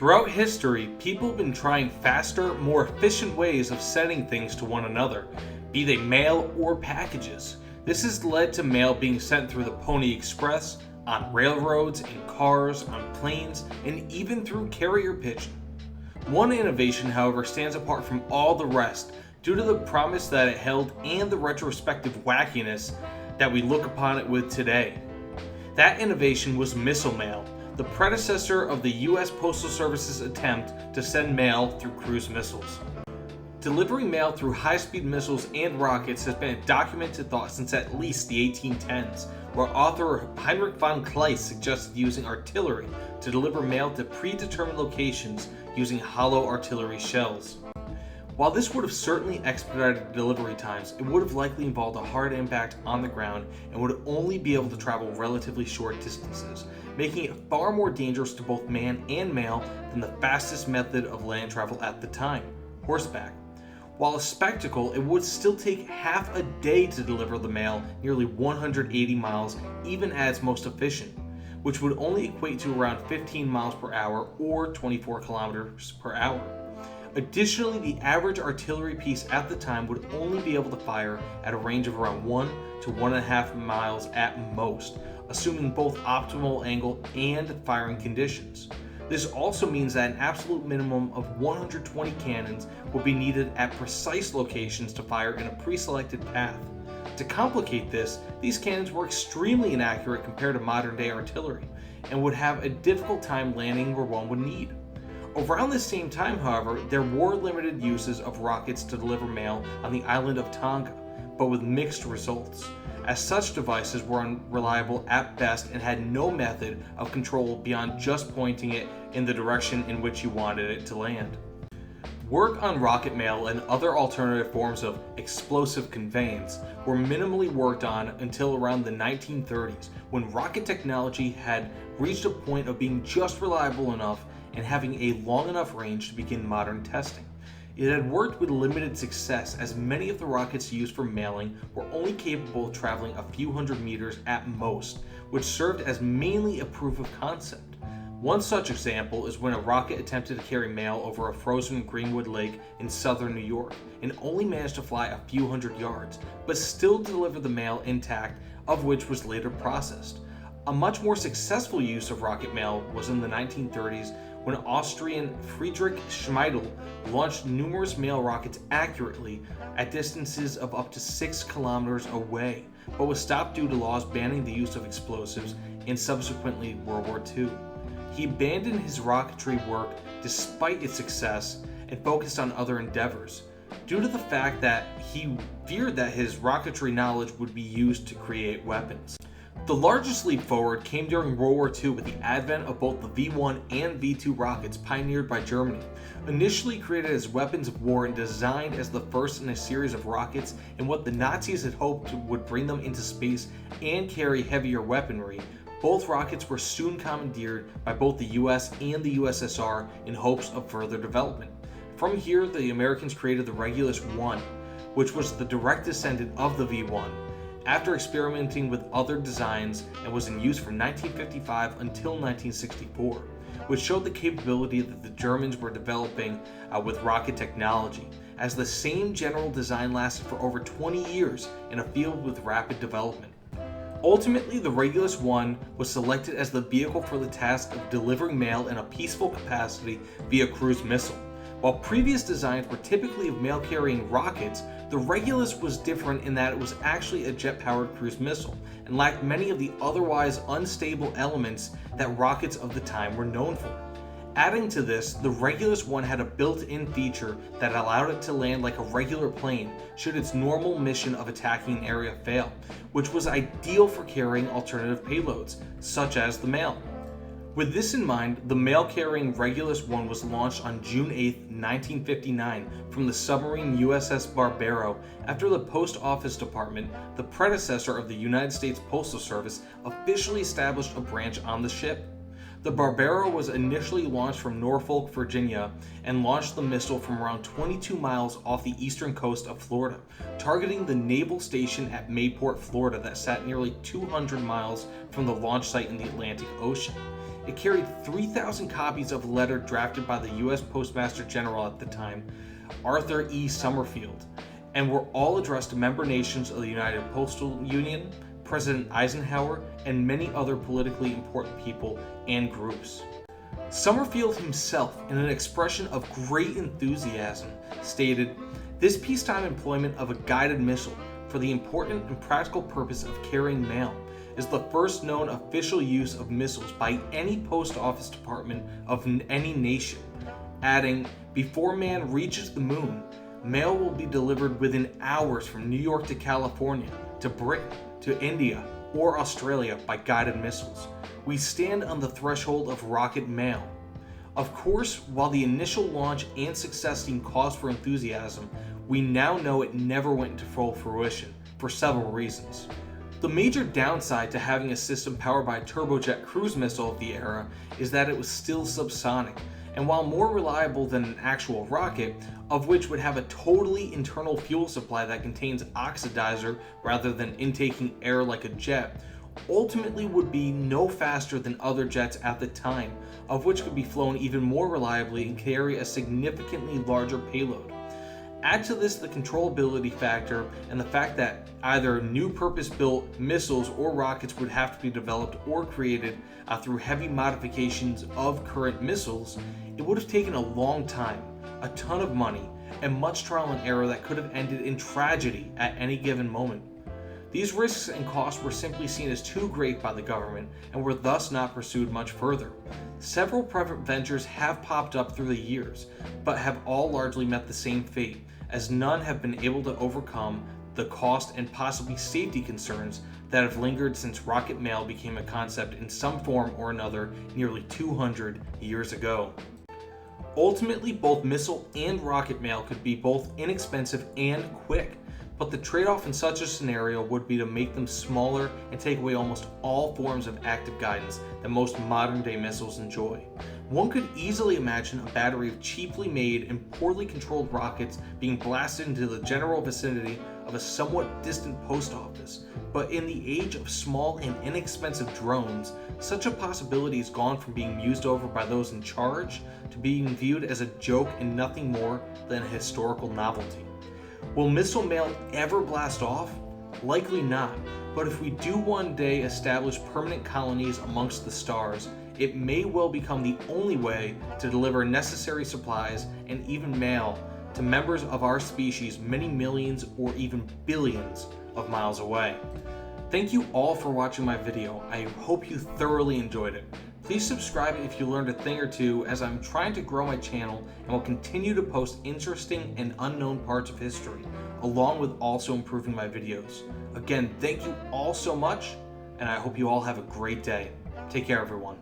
Throughout history, people have been trying faster, more efficient ways of sending things to one another, be they mail or packages. This has led to mail being sent through the Pony Express, on railroads, in cars, on planes, and even through carrier pigeon. One innovation, however, stands apart from all the rest due to the promise that it held and the retrospective wackiness that we look upon it with today. That innovation was missile mail, the predecessor of the US Postal Service's attempt to send mail through cruise missiles. Delivering mail through high-speed missiles and rockets has been a documented thought since at least the 1810s, where author Heinrich von Kleist suggested using artillery to deliver mail to predetermined locations using hollow artillery shells. While this would have certainly expedited delivery times, it would have likely involved a hard impact on the ground and would only be able to travel relatively short distances, making it far more dangerous to both man and mail than the fastest method of land travel at the time, horseback. While a spectacle, it would still take half a day to deliver the mail nearly 180 miles, even at its most efficient, which would only equate to around 15 miles per hour or 24 kilometers per hour. Additionally, the average artillery piece at the time would only be able to fire at a range of around 1 to 1.5 miles at most, assuming both optimal angle and firing conditions. This also means that an absolute minimum of 120 cannons will be needed at precise locations to fire in a pre-selected path. To complicate this, these cannons were extremely inaccurate compared to modern-day artillery, and would have a difficult time landing where one would need. Around this same time, however, there were limited uses of rockets to deliver mail on the island of Tonga, but with mixed results, as such devices were unreliable at best and had no method of control beyond just pointing it in the direction in which you wanted it to land. Work on rocket mail and other alternative forms of explosive conveyance were minimally worked on until around the 1930s, when rocket technology had reached a point of being just reliable enough and having a long enough range to begin modern testing. It had worked with limited success, as many of the rockets used for mailing were only capable of traveling a few hundred meters at most, which served as mainly a proof of concept. One such example is when a rocket attempted to carry mail over a frozen Greenwood Lake in southern New York and only managed to fly a few hundred yards, but still deliver the mail intact, of which was later processed. A much more successful use of rocket mail was in the 1930s, when Austrian Friedrich Schmeidel launched numerous mail rockets accurately at distances of up to 6 kilometers away, but was stopped due to laws banning the use of explosives and subsequently World War II. He abandoned his rocketry work despite its success and focused on other endeavors, due to the fact that he feared that his rocketry knowledge would be used to create weapons. The largest leap forward came during World War II with the advent of both the V-1 and V-2 rockets pioneered by Germany. Initially created as weapons of war and designed as the first in a series of rockets in what the Nazis had hoped would bring them into space and carry heavier weaponry, both rockets were soon commandeered by both the US and the USSR in hopes of further development. From here, the Americans created the Regulus I, which was the direct descendant of the V-1. After experimenting with other designs, and was in use from 1955 until 1964, which showed the capability that the Germans were developing with rocket technology, as the same general design lasted for over 20 years in a field with rapid development. Ultimately, the Regulus I was selected as the vehicle for the task of delivering mail in a peaceful capacity via cruise missile. While previous designs were typically of mail-carrying rockets, the Regulus was different in that it was actually a jet-powered cruise missile and lacked many of the otherwise unstable elements that rockets of the time were known for. Adding to this, the Regulus I had a built-in feature that allowed it to land like a regular plane should its normal mission of attacking an area fail, which was ideal for carrying alternative payloads, such as the mail. With this in mind, the mail-carrying Regulus I was launched on June 8, 1959 from the submarine USS Barbaro after the Post Office Department, the predecessor of the United States Postal Service, officially established a branch on the ship. The Barbaro was initially launched from Norfolk, Virginia, and launched the missile from around 22 miles off the eastern coast of Florida, targeting the naval station at Mayport, Florida that sat nearly 200 miles from the launch site in the Atlantic Ocean. It carried 3,000 copies of a letter drafted by the US Postmaster General at the time, Arthur E. Summerfield, and were all addressed to member nations of the United Postal Union, President Eisenhower, and many other politically important people and groups. Summerfield himself, in an expression of great enthusiasm, stated, "This peacetime employment of a guided missile for the important and practical purpose of carrying mail is the first known official use of missiles by any post office department of any nation," adding, "Before man reaches the moon, mail will be delivered within hours from New York to California, to Britain, to India, or Australia by guided missiles. We stand on the threshold of rocket mail." Of course, while the initial launch and success seemed cause for enthusiasm, we now know it never went into full fruition, for several reasons. The major downside to having a system powered by a turbojet cruise missile of the era is that it was still subsonic, and while more reliable than an actual rocket, of which would have a totally internal fuel supply that contains oxidizer rather than intaking air like a jet, ultimately would be no faster than other jets at the time, of which could be flown even more reliably and carry a significantly larger payload. Add to this the controllability factor and the fact that either new purpose-built missiles or rockets would have to be developed or created through heavy modifications of current missiles, it would have taken a long time, a ton of money, and much trial and error that could have ended in tragedy at any given moment. These risks and costs were simply seen as too great by the government and were thus not pursued much further. Several private ventures have popped up through the years, but have all largely met the same fate, as none have been able to overcome the cost and possibly safety concerns that have lingered since rocket mail became a concept in some form or another nearly 200 years ago. Ultimately, both missile and rocket mail could be both inexpensive and quick, but the trade-off in such a scenario would be to make them smaller and take away almost all forms of active guidance that most modern-day missiles enjoy. One could easily imagine a battery of cheaply made and poorly controlled rockets being blasted into the general vicinity of a somewhat distant post office, but in the age of small and inexpensive drones, such a possibility has gone from being mused over by those in charge to being viewed as a joke and nothing more than a historical novelty. Will missile mail ever blast off? Likely not, but if we do one day establish permanent colonies amongst the stars, it may well become the only way to deliver necessary supplies and even mail to members of our species many millions or even billions of miles away. Thank you all for watching my video. I hope you thoroughly enjoyed it. Please subscribe if you learned a thing or two, as I'm trying to grow my channel and will continue to post interesting and unknown parts of history, along with also improving my videos. Again, thank you all so much, and I hope you all have a great day. Take care, everyone.